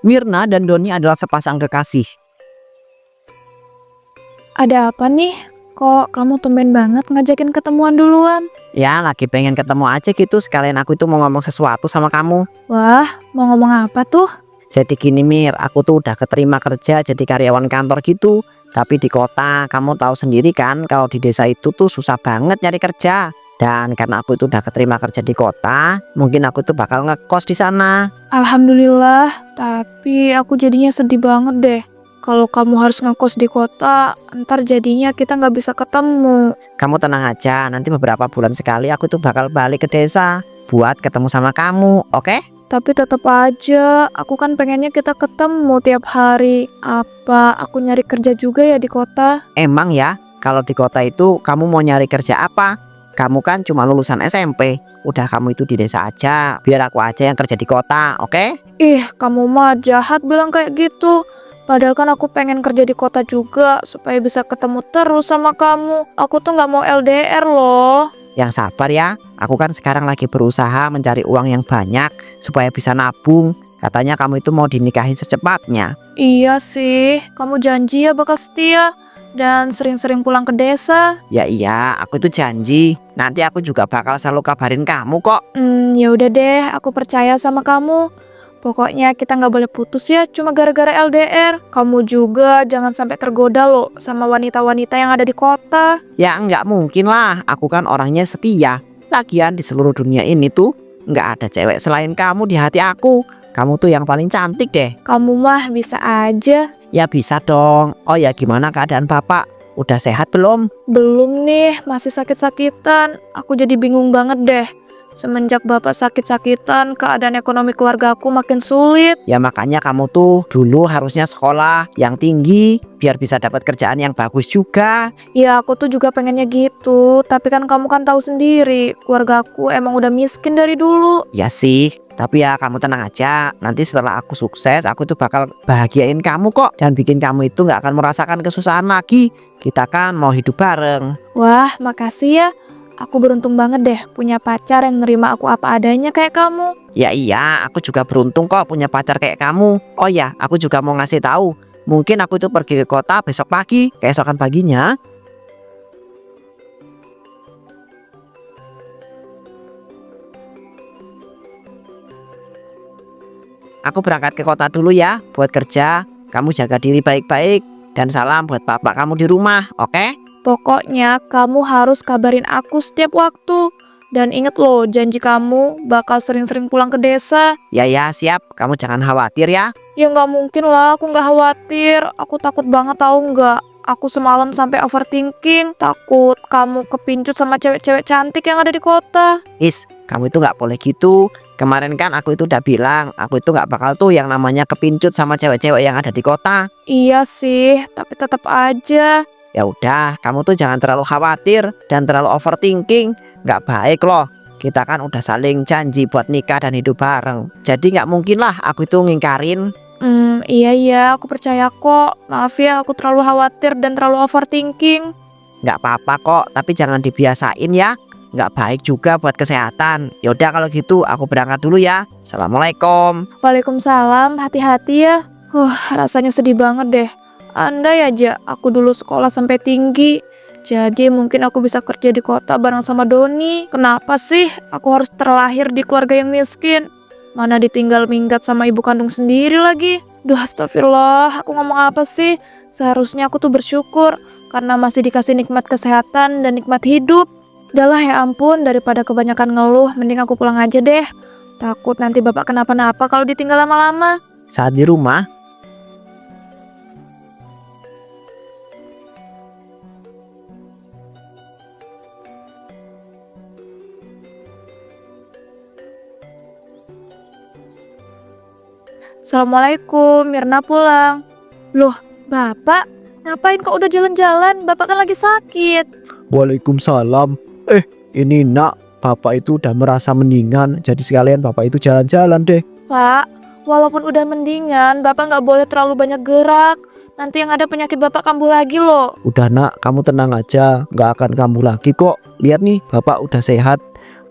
Mirna dan Doni adalah sepasang kekasih. Ada apa nih? Kok kamu tumben banget ngajakin ketemuan duluan? Ya, lagi pengen ketemu aja gitu. Sekalian aku itu mau ngomong sesuatu sama kamu. Wah, mau ngomong apa tuh? Jadi gini Mir, aku tuh udah keterima kerja jadi karyawan kantor gitu. Tapi di kota, kamu tahu sendiri kan kalau di desa itu tuh susah banget nyari kerja. Dan karena aku itu udah keterima kerja di kota, mungkin aku tuh bakal ngekos di sana. Alhamdulillah, tapi aku jadinya sedih banget deh. Kalau kamu harus ngekos di kota, ntar jadinya kita nggak bisa ketemu. Kamu tenang aja, nanti beberapa bulan sekali aku tuh bakal balik ke desa buat ketemu sama kamu, oke? Tapi tetap aja, aku kan pengennya kita ketemu tiap hari. Apa aku nyari kerja juga ya di kota? Emang ya, kalau di kota itu kamu mau nyari kerja apa? Kamu kan cuma lulusan SMP. Udah kamu itu di desa aja, biar aku aja yang kerja di kota, oke? Ih, kamu mah jahat bilang kayak gitu. Padahal kan aku pengen kerja di kota juga supaya bisa ketemu terus sama kamu. Aku tuh nggak mau LDR loh. Yang sabar ya, aku kan sekarang lagi berusaha mencari uang yang banyak supaya bisa nabung. Katanya kamu itu mau dinikahin secepatnya. Iya sih, kamu janji ya bakal setia dan sering-sering pulang ke desa. Ya iya, aku itu janji. Nanti aku juga bakal selalu kabarin kamu kok. Ya udah deh, aku percaya sama kamu. Pokoknya kita nggak boleh putus ya, cuma gara-gara LDR. Kamu juga jangan sampai tergoda loh sama wanita-wanita yang ada di kota. Ya nggak mungkin lah, aku kan orangnya setia. Lagian di seluruh dunia ini tuh nggak ada cewek selain kamu di hati aku. Kamu tuh yang paling cantik deh. Kamu mah bisa aja. Ya bisa dong. Oh ya, gimana keadaan bapak? Udah sehat belum? Belum nih, masih sakit-sakitan. Aku jadi bingung banget deh. Semenjak bapak sakit-sakitan, keadaan ekonomi keluargaku makin sulit. Ya makanya kamu tuh dulu harusnya sekolah yang tinggi biar bisa dapat kerjaan yang bagus juga. Ya aku tuh juga pengennya gitu, tapi kan kamu kan tahu sendiri, keluargaku emang udah miskin dari dulu. Ya sih, tapi ya kamu tenang aja. Nanti setelah aku sukses, aku tuh bakal bahagiain kamu kok. Dan bikin kamu itu nggak akan merasakan kesusahan lagi. Kita kan mau hidup bareng. Wah, makasih ya. Aku beruntung banget deh punya pacar yang nerima aku apa adanya kayak kamu. Ya iya, aku juga beruntung kok punya pacar kayak kamu. Oh ya, aku juga mau ngasih tahu. Mungkin aku tuh pergi ke kota besok pagi, keesokan paginya. Aku berangkat ke kota dulu ya buat kerja. Kamu jaga diri baik-baik. Dan salam buat bapak kamu di rumah, oke? Pokoknya kamu harus kabarin aku setiap waktu. Dan inget loh, janji kamu bakal sering-sering pulang ke desa. Ya ya, siap. Kamu jangan khawatir ya. Ya nggak mungkin lah, aku nggak khawatir. Aku takut banget tahu nggak. Aku semalam sampai overthinking, takut kamu kepincut sama cewek-cewek cantik yang ada di kota. Is, kamu itu nggak boleh gitu. Kemarin kan aku itu udah bilang, aku itu nggak bakal tuh yang namanya kepincut sama cewek-cewek yang ada di kota. Iya sih, tapi tetap aja. Ya udah, kamu tuh jangan terlalu khawatir dan terlalu overthinking. Nggak baik loh. Kita kan udah saling janji buat nikah dan hidup bareng. Jadi nggak mungkin lah aku itu ngingkarin. Iya, aku percaya kok. Maaf ya, aku terlalu khawatir dan terlalu overthinking. Nggak apa-apa kok, tapi jangan dibiasain ya. Nggak baik juga buat kesehatan. Yaudah kalau gitu aku berangkat dulu ya. Assalamualaikum. Waalaikumsalam, hati-hati ya. Rasanya sedih banget deh. Andai aja aku dulu sekolah sampai tinggi. Jadi mungkin aku bisa kerja di kota bareng sama Doni. Kenapa sih aku harus terlahir di keluarga yang miskin? Mana ditinggal minggat sama ibu kandung sendiri lagi. Duh, astagfirullah, aku ngomong apa sih? Seharusnya aku tuh bersyukur karena masih dikasih nikmat kesehatan dan nikmat hidup. Udahlah ya ampun, daripada kebanyakan ngeluh, mending aku pulang aja deh. Takut nanti bapak kenapa-napa kalau ditinggal lama-lama. Saat di rumah, Assalamualaikum, Mirna pulang. Loh, bapak? Ngapain kok udah jalan-jalan? Bapak kan lagi sakit. Waalaikumsalam. Ini nak, bapak itu udah merasa mendingan. Jadi sekalian bapak itu jalan-jalan deh. Pak, walaupun udah mendingan, bapak nggak boleh terlalu banyak gerak. Nanti yang ada penyakit bapak kambuh lagi loh. Udah nak, kamu tenang aja. Nggak akan kambuh lagi kok. Lihat nih, bapak udah sehat.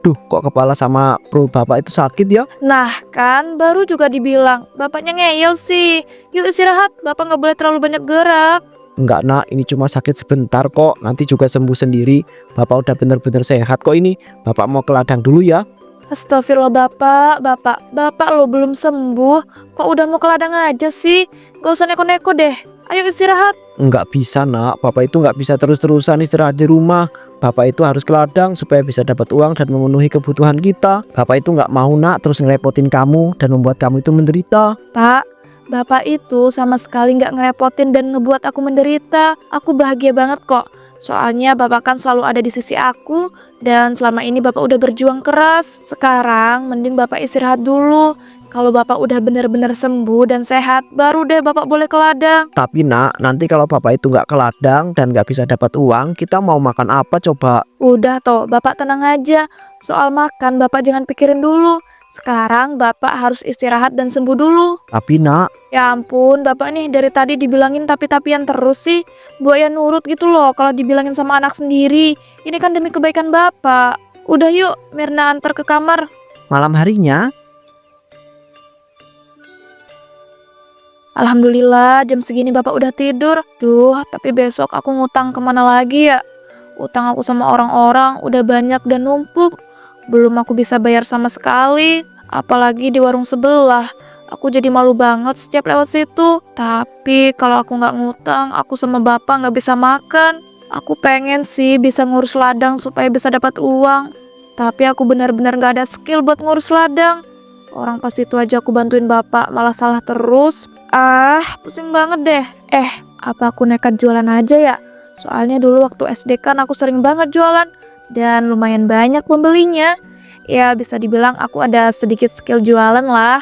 Duh, kok kepala sama perut bapak itu sakit ya? Nah kan baru juga dibilang, bapaknya ngeyel sih. Yuk istirahat, bapak nggak boleh terlalu banyak gerak. Enggak nak, ini cuma sakit sebentar kok, nanti juga sembuh sendiri. Bapak udah bener-bener sehat kok ini. Bapak mau ke ladang dulu ya. Astagfirullah bapak lo belum sembuh. Kok udah mau ke ladang aja sih? Gak usah neko-neko deh. Ayo istirahat. Enggak bisa nak, bapak itu enggak bisa terus-terusan istirahat di rumah. Bapak itu harus ke ladang supaya bisa dapat uang dan memenuhi kebutuhan kita. Bapak itu enggak mau nak terus ngerepotin kamu dan membuat kamu itu menderita. Pak, bapak itu sama sekali nggak ngerepotin dan ngebuat aku menderita. Aku bahagia banget kok. Soalnya bapak kan selalu ada di sisi aku dan selama ini bapak udah berjuang keras. Sekarang mending bapak istirahat dulu. Kalau bapak udah benar-benar sembuh dan sehat, baru deh bapak boleh ke ladang. Tapi nak, nanti kalau bapak itu enggak ke ladang dan enggak bisa dapat uang, kita mau makan apa coba? Udah toh, bapak tenang aja. Soal makan bapak jangan pikirin dulu. Sekarang bapak harus istirahat dan sembuh dulu. Tapi nak, Ya ampun, bapak nih dari tadi dibilangin tapi-tapian terus sih. Buaya nurut gitu loh kalau dibilangin sama anak sendiri. Ini kan demi kebaikan bapak. Udah yuk, Mirna antar ke kamar. Malam harinya, Alhamdulillah jam segini bapak udah tidur. Duh, tapi besok aku ngutang kemana lagi ya? Utang aku sama orang-orang udah banyak dan numpuk. Belum aku bisa bayar sama sekali. Apalagi di warung sebelah. Aku jadi malu banget setiap lewat situ. Tapi kalau aku nggak ngutang, aku sama bapak nggak bisa makan. Aku pengen sih bisa ngurus ladang supaya bisa dapat uang. Tapi aku benar-benar nggak ada skill buat ngurus ladang. Orang pas itu aja aku bantuin bapak malah salah terus. Pusing banget deh. Apa aku nekat jualan aja ya? Soalnya dulu waktu SD kan aku sering banget jualan. Dan lumayan banyak pembelinya. Ya bisa dibilang aku ada sedikit skill jualan lah.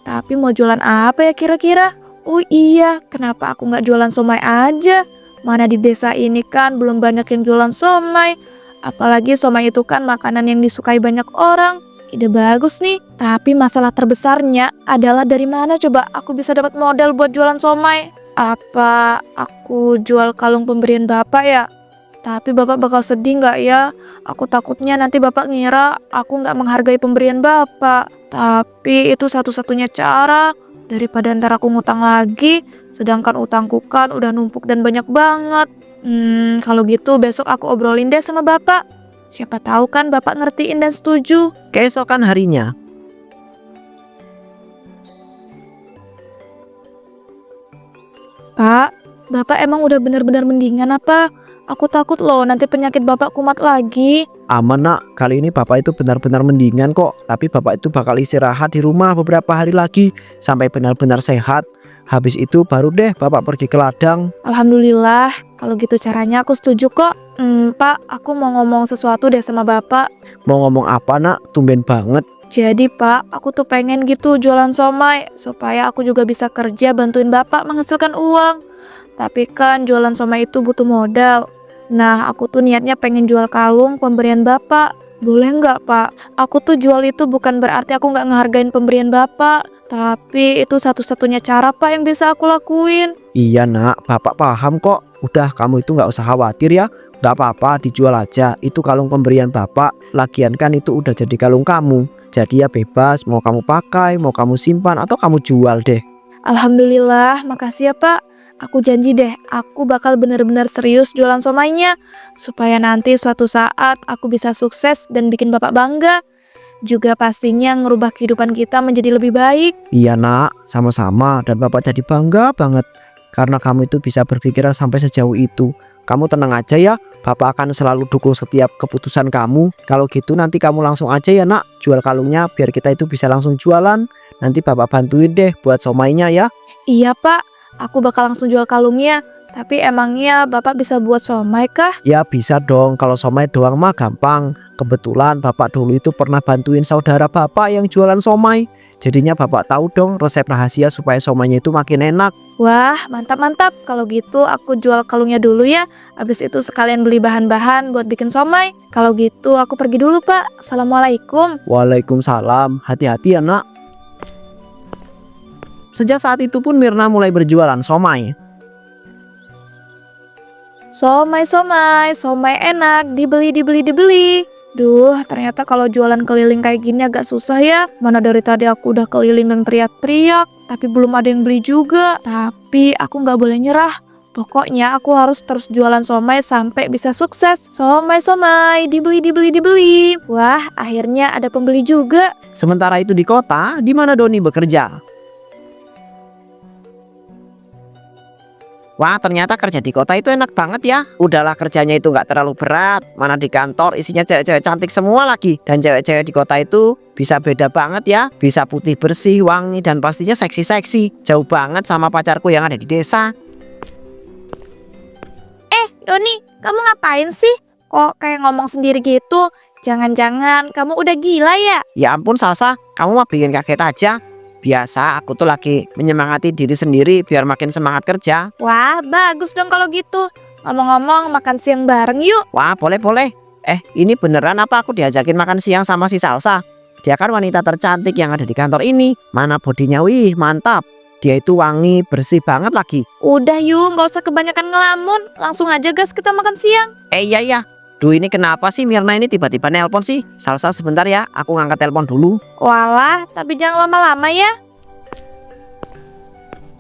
Tapi mau jualan apa ya kira-kira? Oh iya, kenapa aku nggak jualan somai aja? Mana di desa ini kan belum banyak yang jualan somai. Apalagi somai itu kan makanan yang disukai banyak orang. Ide bagus nih. Tapi masalah terbesarnya adalah dari mana coba aku bisa dapat modal buat jualan somai? Apa aku jual kalung pemberian bapak ya? Tapi bapak bakal sedih nggak ya? Aku takutnya nanti bapak ngira aku nggak menghargai pemberian bapak. Tapi itu satu-satunya cara. Daripada ntar aku ngutang lagi, sedangkan utangku kan udah numpuk dan banyak banget. Kalau gitu besok aku obrolin deh sama bapak. Siapa tahu kan bapak ngertiin dan setuju. keesokan harinya, Pak, bapak emang udah benar-benar mendingan apa? Aku takut loh nanti penyakit bapak kumat lagi. aman nak, kali ini bapak itu benar-benar mendingan kok. Tapi bapak itu bakal istirahat di rumah beberapa hari lagi sampai benar-benar sehat. Habis itu baru deh bapak pergi ke ladang. Alhamdulillah, kalau gitu caranya aku setuju kok. Pak, aku mau ngomong sesuatu deh sama bapak. Mau ngomong apa nak? Tumben banget. Jadi pak, aku tuh pengen gitu jualan somai supaya aku juga bisa kerja bantuin bapak menghasilkan uang. Tapi kan jualan somai itu butuh modal. Nah, aku tuh niatnya pengen jual kalung pemberian bapak. Boleh nggak pak? Aku tuh jual itu bukan berarti aku nggak ngehargain pemberian bapak. Tapi itu satu-satunya cara pak yang bisa aku lakuin. Iya nak, bapak paham kok. Udah kamu itu nggak usah khawatir ya. Nggak apa-apa, dijual aja. Itu kalung pemberian bapak. Lagian kan itu udah jadi kalung kamu. Jadi ya bebas, mau kamu pakai, mau kamu simpan, atau kamu jual deh. Alhamdulillah, makasih ya pak. Aku janji deh, aku bakal benar-benar serius jualan somainya. Supaya nanti suatu saat aku bisa sukses dan bikin bapak bangga. Juga pastinya ngerubah kehidupan kita menjadi lebih baik. Iya nak, sama-sama. Dan bapak jadi bangga banget. Karena kamu itu bisa berpikiran sampai sejauh itu. Kamu tenang aja ya, bapak akan selalu dukung setiap keputusan kamu. Kalau gitu nanti kamu langsung aja ya nak, jual kalungnya biar kita itu bisa langsung jualan. Nanti bapak bantuin deh buat somainya ya. Iya pak, aku bakal langsung jual kalungnya. Tapi emangnya bapak bisa buat somai kah? Ya bisa dong, kalau somai doang mah gampang. Kebetulan bapak dulu itu pernah bantuin saudara bapak yang jualan somai. Jadinya bapak tahu dong resep rahasia supaya somainya itu makin enak. Wah, mantap-mantap. Kalau gitu aku jual kalungnya dulu ya. Habis itu sekalian beli bahan-bahan buat bikin somai. Kalau gitu aku pergi dulu pak. Assalamualaikum. Waalaikumsalam, hati-hati ya nak. Sejak saat itu pun Mirna mulai berjualan somai. Somai enak, dibeli. Duh, ternyata kalau jualan keliling kayak gini agak susah ya. Mana dari tadi aku udah keliling dan teriak-teriak, tapi belum ada yang beli juga. Tapi aku nggak boleh nyerah. Pokoknya aku harus terus jualan somai sampai bisa sukses. Somai, dibeli, dibeli, dibeli. Wah, akhirnya ada pembeli juga. Sementara itu di kota, di mana Doni bekerja. Wah, ternyata kerja di kota itu enak banget ya. Udahlah, kerjanya itu nggak terlalu berat. Mana di kantor isinya cewek-cewek cantik semua lagi. Dan cewek-cewek di kota itu bisa beda banget ya. Bisa putih bersih, wangi, dan pastinya seksi-seksi. Jauh banget sama pacarku yang ada di desa. Doni, kamu ngapain sih? Kok kayak ngomong sendiri gitu? Jangan-jangan kamu udah gila ya? Ya ampun Salsa, kamu mah bikin kaget aja. Biasa aku tuh lagi menyemangati diri sendiri biar makin semangat kerja. Wah, bagus dong kalau gitu. Ngomong-ngomong, makan siang bareng yuk. Wah, boleh-boleh. Ini beneran apa aku diajakin makan siang sama si Salsa? Dia kan wanita tercantik yang ada di kantor ini. Mana bodinya, wih mantap. Dia itu wangi, bersih banget lagi. Udah yuk, gak usah kebanyakan ngelamun. Langsung aja gas kita makan siang. Iya. Duh, ini kenapa sih Mirna ini tiba-tiba nelpon sih? Salsa sebentar ya, aku ngangkat telepon dulu. Walah, tapi jangan lama-lama ya.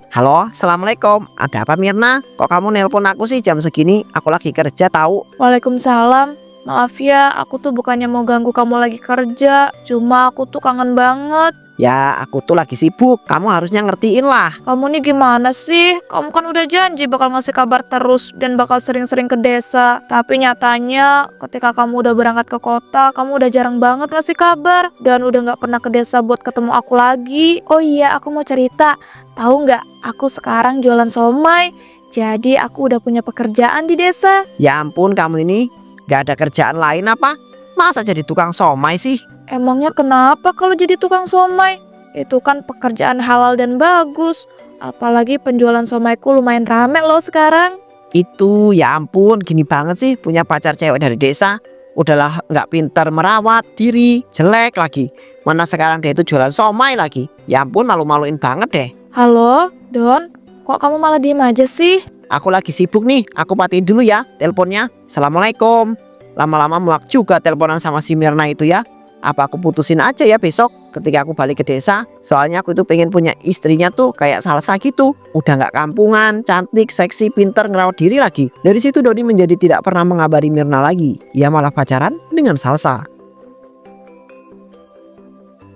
Halo, assalamualaikum. Ada apa Mirna? Kok kamu nelpon aku sih jam segini? Aku lagi kerja tahu. Waalaikumsalam. Maaf ya, aku tuh bukannya mau ganggu kamu lagi kerja. Cuma aku tuh kangen banget. Ya, aku tuh lagi sibuk. Kamu harusnya ngertiin lah. Kamu nih gimana sih? Kamu kan udah janji bakal ngasih kabar terus dan bakal sering-sering ke desa. Tapi nyatanya ketika kamu udah berangkat ke kota, kamu udah jarang banget ngasih kabar. Dan udah gak pernah ke desa buat ketemu aku lagi. Oh iya, aku mau cerita. Tahu nggak? Aku sekarang jualan somai. Jadi aku udah punya pekerjaan di desa. Ya ampun, kamu ini gak ada kerjaan lain apa? Masa jadi tukang somai sih? Emangnya kenapa kalau jadi tukang somai? Itu kan pekerjaan halal dan bagus. Apalagi penjualan somaiku lumayan rame loh sekarang. Itu ya ampun, gini banget sih punya pacar cewek dari desa. Udahlah nggak pintar merawat diri, jelek lagi. Mana sekarang dia itu jualan somai lagi. Ya ampun, malu-maluin banget deh. Halo, Don. Kok kamu malah diem aja sih? Aku lagi sibuk nih, aku matiin dulu ya teleponnya. Assalamualaikum. Lama-lama muak juga teleponan sama si Mirna itu ya. Apa aku putusin aja ya besok ketika aku balik ke desa? Soalnya aku tuh pengen punya istrinya tuh kayak Salsa gitu. Udah nggak kampungan, cantik, seksi, pinter, ngerawat diri lagi. Dari situ Doni menjadi tidak pernah mengabari Mirna lagi. Ia malah pacaran dengan Salsa.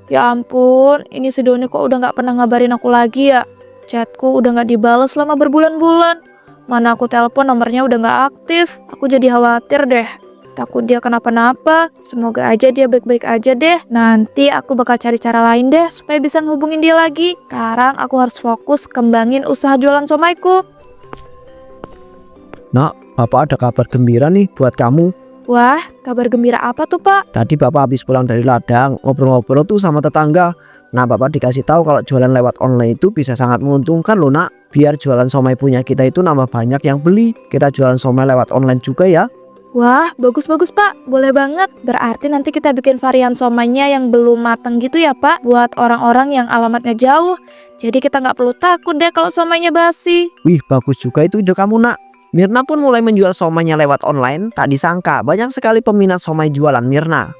Ya ampun, ini si Doni kok udah gak pernah ngabarin aku lagi ya? Chatku udah gak dibalas selama berbulan-bulan. Mana aku telepon nomornya udah gak aktif. Aku jadi khawatir deh. Takut dia kenapa-napa. Semoga aja dia baik-baik aja deh. Nanti aku bakal cari cara lain deh supaya bisa ngehubungin dia lagi. Sekarang aku harus fokus kembangin usaha jualan somaiku. Nak, Bapak ada kabar gembira nih buat kamu. Wah, kabar gembira apa tuh Pak? Tadi Bapak habis pulang dari ladang, ngobrol-ngobrol tuh sama tetangga. Nah, Bapak dikasih tahu kalau jualan lewat online itu bisa sangat menguntungkan loh nak. Biar jualan somai punya kita itu nambah banyak yang beli. Kita jualan somai lewat online juga ya. Wah, bagus-bagus Pak, boleh banget. Berarti nanti kita bikin varian somainya yang belum mateng gitu ya Pak, buat orang-orang yang alamatnya jauh. Jadi kita nggak perlu takut deh kalau somainya basi. Wih, bagus juga itu ide kamu nak. Mirna pun mulai menjual somainya lewat online. Tak disangka banyak sekali peminat somai jualan Mirna.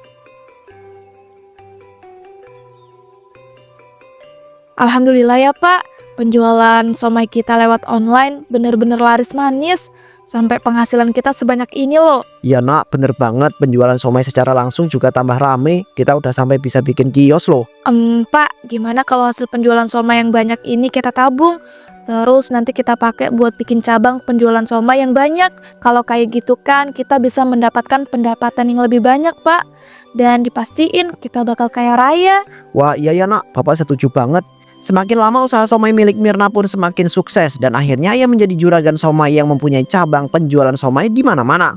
Alhamdulillah ya Pak, penjualan somai kita lewat online bener-bener laris manis. Sampai penghasilan kita sebanyak ini loh. Iya nak, bener banget. Penjualan somai secara langsung juga tambah rame. Kita udah sampai bisa bikin kios loh. Pak, gimana kalau hasil penjualan somai yang banyak ini kita tabung? Terus nanti kita pakai buat bikin cabang penjualan somai yang banyak. Kalau kayak gitu kan kita bisa mendapatkan pendapatan yang lebih banyak Pak. Dan dipastiin kita bakal kaya raya. Wah iya ya nak, Bapak setuju banget. Semakin lama usaha somai milik Mirna pun semakin sukses. Dan akhirnya ia menjadi juragan somai yang mempunyai cabang penjualan somai di mana-mana.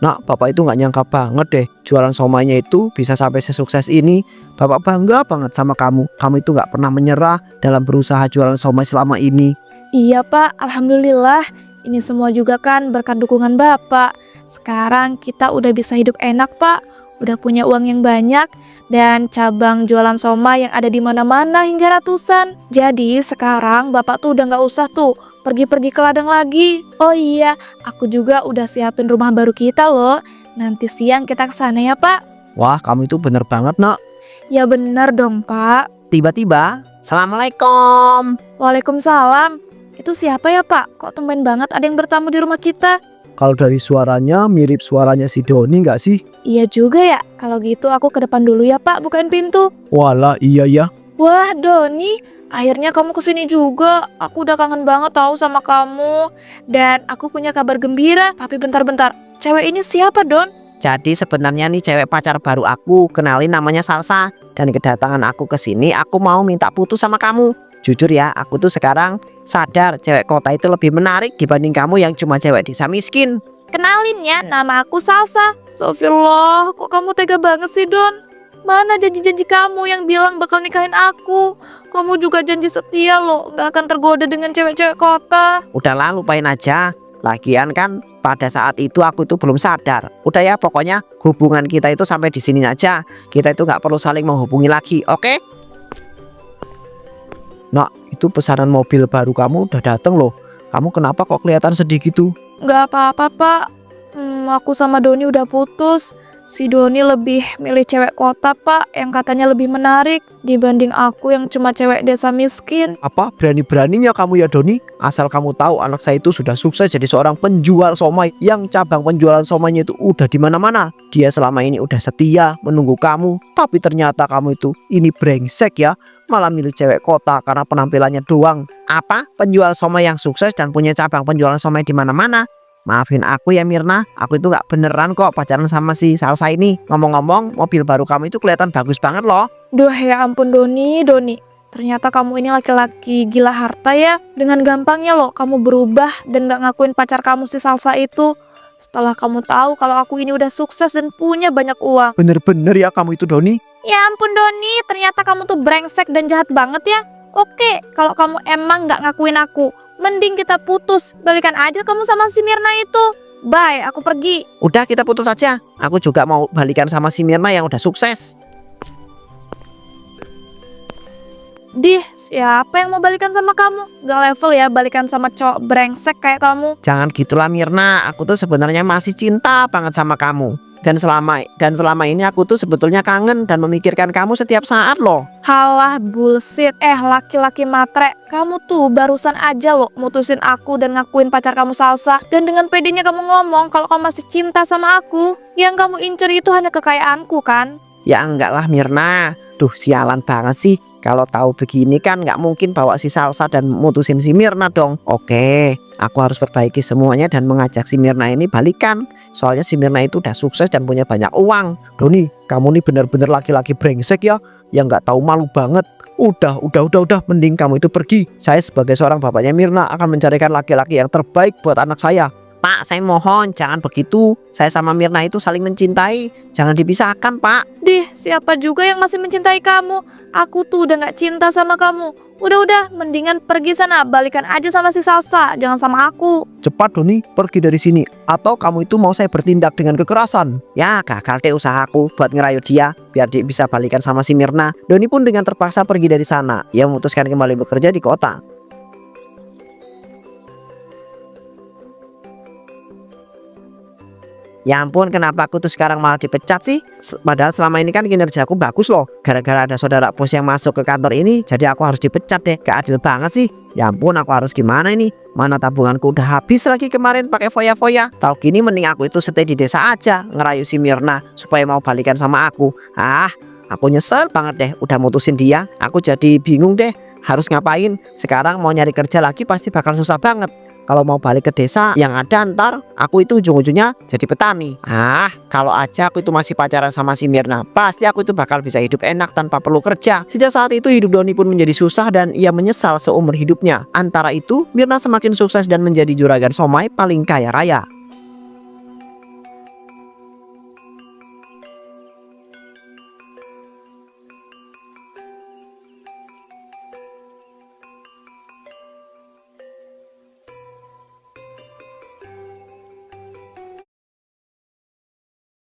Nak, Bapak itu gak nyangka banget deh jualan somainya itu bisa sampai sesukses ini. Bapak bangga banget sama kamu. Kamu itu gak pernah menyerah dalam berusaha jualan somai selama ini. Iya Pak, Alhamdulillah. Ini semua juga kan berkat dukungan Bapak. Sekarang kita udah bisa hidup enak Pak. Udah punya uang yang banyak. Dan cabang jualan somai yang ada di mana-mana hingga ratusan. Jadi sekarang Bapak tuh udah gak usah tuh pergi-pergi ke ladang lagi. Oh iya, aku juga udah siapin rumah baru kita loh. Nanti siang kita ke sana ya Pak. Wah, kamu itu bener banget, Nak. Ya benar dong Pak. Tiba-tiba, Assalamualaikum. Waalaikumsalam. Itu siapa ya Pak? Kok tumben banget ada yang bertamu di rumah kita? Kalau dari suaranya mirip suaranya si Doni nggak sih? Iya juga ya. Kalau gitu aku ke depan dulu ya Pak, bukain pintu. Walah, iya ya. Wah Doni, akhirnya kamu kesini juga. Aku udah kangen banget tahu sama kamu. Dan aku punya kabar gembira. Tapi bentar-bentar, cewek ini siapa Don? Jadi sebenarnya nih cewek pacar baru aku, kenalin namanya Salsa. Dan kedatangan aku ke sini, aku mau minta putus sama kamu. Jujur ya, aku tuh sekarang sadar cewek kota itu lebih menarik dibanding kamu yang cuma cewek desa miskin. Kenalin ya, nama aku Salsa. Astagfirullah, kok kamu tega banget sih Don? Mana janji-janji kamu yang bilang bakal nikahin aku? Kamu juga janji setia loh, gak akan tergoda dengan cewek-cewek kota. Udahlah, lupain aja. Lagian kan pada saat itu aku itu belum sadar. Udah ya, pokoknya hubungan kita itu sampai di sini aja. Kita itu nggak perlu saling menghubungi lagi, oke? Nak, itu pesanan mobil baru kamu udah dateng loh. Kamu kenapa kok kelihatan sedih gitu? Gak apa-apa Pak. Aku sama Doni udah putus. Si Doni lebih milih cewek kota Pak, yang katanya lebih menarik dibanding aku yang cuma cewek desa miskin. Apa berani-beraninya kamu ya Doni? Asal kamu tahu anak saya itu sudah sukses jadi seorang penjual somai yang cabang penjualan somainya itu udah di mana-mana. Dia selama ini udah setia menunggu kamu, tapi ternyata kamu itu ini brengsek ya, malah milih cewek kota karena penampilannya doang. Apa? Penjual somai yang sukses dan punya cabang penjualan somai di mana-mana? Maafin aku ya Mirna, aku itu nggak beneran kok pacaran sama si Salsa ini. Ngomong-ngomong, mobil baru kamu itu kelihatan bagus banget loh. Duh ya ampun Doni. Ternyata kamu ini laki-laki gila harta ya. Dengan gampangnya loh kamu berubah dan gak ngakuin pacar kamu si Salsa itu. Setelah kamu tahu kalau aku ini udah sukses dan punya banyak uang. Bener-bener ya kamu itu Doni. Ya ampun Doni, ternyata kamu tuh brengsek dan jahat banget ya. Oke, kalau kamu emang gak ngakuin aku, mending kita putus. Balikan aja kamu sama si Mirna itu. Bye, aku pergi. Udah, kita putus aja. Aku juga mau balikan sama si Mirna yang udah sukses. Dih, siapa yang mau balikan sama kamu? Gak level ya balikan sama cowok brengsek kayak kamu. Jangan gitulah Mirna, aku tuh sebenarnya masih cinta banget sama kamu. Dan selama ini aku tuh sebetulnya kangen dan memikirkan kamu setiap saat loh. Halah bullshit. Laki-laki matre, kamu tuh barusan aja loh mutusin aku dan ngakuin pacar kamu Salsa. Dan dengan pedenya kamu ngomong kalau kamu masih cinta sama aku. Yang kamu incer itu hanya kekayaanku kan? Ya enggak lah Mirna. Duh, sialan banget sih. Kalau tahu begini kan nggak mungkin bawa si Salsa dan mutusin si Mirna dong. Oke, aku harus perbaiki semuanya dan mengajak si Mirna ini balikan. Soalnya si Mirna itu udah sukses dan punya banyak uang. Doni, kamu nih bener-bener laki-laki brengsek ya, yang nggak tahu malu banget. Udah, mending kamu itu pergi. Saya sebagai seorang bapaknya Mirna akan mencarikan laki-laki yang terbaik buat anak saya. Pak, saya mohon jangan begitu. Saya sama Mirna itu saling mencintai. Jangan dipisahkan, Pak. Dih, siapa juga yang masih mencintai kamu? Aku tuh udah gak cinta sama kamu. Udah, mendingan pergi sana. Balikan aja sama si Salsa, jangan sama aku. Cepat Doni, pergi dari sini. Atau kamu itu mau saya bertindak dengan kekerasan? Ya, gagal deh usahaku buat ngerayu dia biar dia bisa balikan sama si Mirna. Doni pun dengan terpaksa pergi dari sana. Ia memutuskan kembali bekerja di kota. Ya ampun, kenapa aku tuh sekarang malah dipecat sih? Padahal selama ini kan kinerjaku bagus loh. Gara-gara ada saudara bos yang masuk ke kantor ini, jadi aku harus dipecat deh. Gak adil banget sih. Ya ampun, aku harus gimana ini? Mana tabunganku udah habis lagi kemarin pakai foya-foya. Tahu gini mending aku itu stay di desa aja, ngerayu si Mirna supaya mau balikan sama aku. Aku nyesel banget deh udah mutusin dia. Aku jadi bingung deh harus ngapain. Sekarang mau nyari kerja lagi pasti bakal susah banget. Kalau mau balik ke desa yang ada ntar aku itu ujung-ujungnya jadi petani. Kalau aja aku itu masih pacaran sama si Mirna, pasti aku itu bakal bisa hidup enak tanpa perlu kerja. Sejak saat itu hidup Doni pun menjadi susah dan ia menyesal seumur hidupnya. Antara itu Mirna semakin sukses dan menjadi juragan somai paling kaya raya.